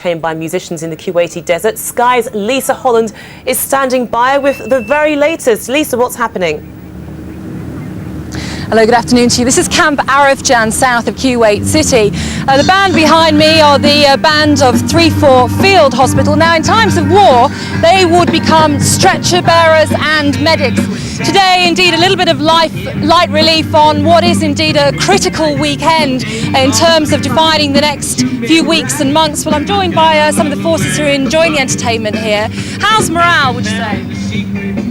Trained by musicians in the Kuwaiti desert. Sky's Lisa Holland is standing by with the very latest. Lisa, what's happening? Hello, good afternoon to you. This is Camp Arifjan, south of Kuwait City. The band behind me are the band of 3-4 Field Hospital. Now, in times of war, they would become stretcher bearers and medics. Today, indeed, a little bit of light relief on what is indeed a critical weekend in terms of defining the next few weeks and months. Well, I'm joined by some of the forces who are enjoying the entertainment here. How's morale, would you say?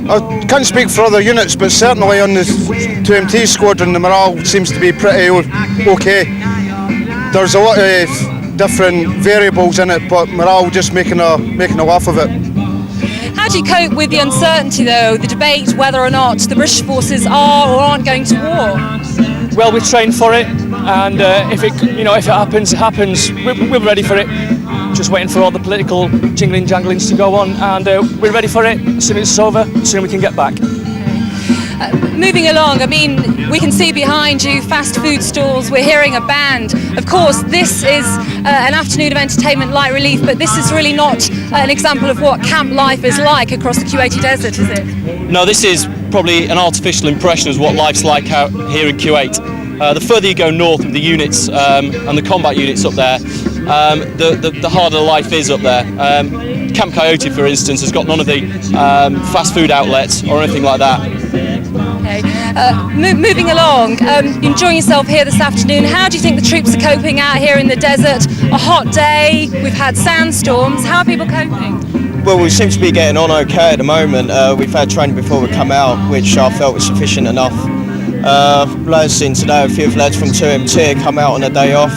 I can't speak for other units, but certainly on the 2MT squadron, the morale seems to be pretty okay. There's a lot of different variables in it, but morale just making a laugh of it. How do you cope with the uncertainty, though, the debate whether or not the British forces are or aren't going to war? Well, we trained for it, and if it happens, it happens. We're ready for it. Just waiting for all the political jingling janglings to go on, and we're ready for it. As soon as it's over, as soon as we can get back. Moving along, I mean, we can see behind you fast food stalls, we're hearing a band. Of course, this is an afternoon of entertainment, light relief, but this is really not an example of what camp life is like across the Kuwaiti desert, is it? No, this is probably an artificial impression of what life's like out here in Kuwait. The further you go north with the units and the combat units up there, the harder life is up there. Camp Coyote, for instance, has got none of the fast food outlets or anything like that. Okay. Moving along, enjoying yourself here this afternoon. How do you think the troops are coping out here in the desert? A hot day, we've had sandstorms. How are people coping? Well, we seem to be getting on okay at the moment. We've had training before we come out, which I felt was sufficient enough. Lads seen today, a few of lads from 2MT come out on a day off,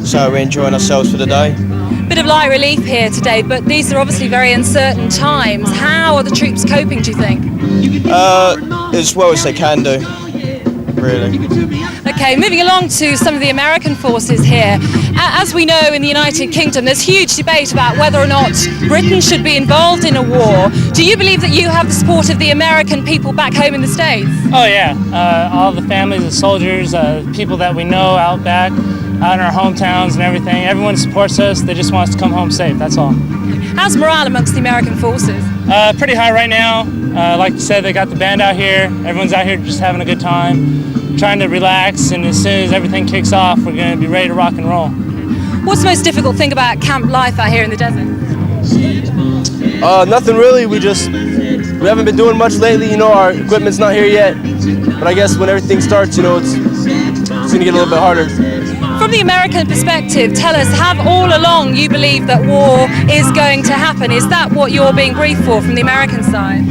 so we're enjoying ourselves for the day. Bit of light relief here today, but these are obviously very uncertain times. How are the troops coping, do you think? As well as they can do, really. Okay, moving along to some of the American forces here. As we know, in the United Kingdom, there's huge debate about whether or not Britain should be involved in a war. Do you believe that you have the support of the American people back home in the States? Oh yeah, all the families of soldiers, people that we know out back, out in our hometowns and everything. Everyone supports us. They just want us to come home safe, that's all. How's morale amongst the American forces? Pretty high right now. Like you said, they got the band out here. Everyone's out here just having a good time, trying to relax, and as soon as everything kicks off, we're going to be ready to rock and roll. What's the most difficult thing about camp life out here in the desert? Nothing really. We haven't been doing much lately. You know, our equipment's not here yet. But I guess when everything starts, you know, it's going to get a little bit harder. From the American perspective, tell us, have all along you believe that war is going to happen? Is that what you're being briefed for from the American side?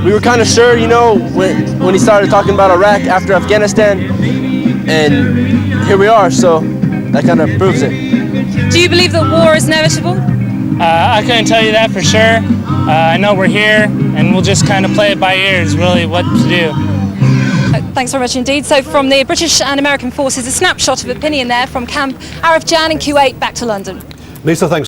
We were kind of sure, you know, when he started talking about Iraq after Afghanistan, and here we are, so that kind of proves it. Do you believe that war is inevitable? I couldn't tell you that for sure. I know we're here, and we'll just kind of play it by ear is really what to do. Thanks very much indeed. So from the British and American forces, a snapshot of opinion there from Camp Arifjan in Kuwait, back to London. Lisa, thanks.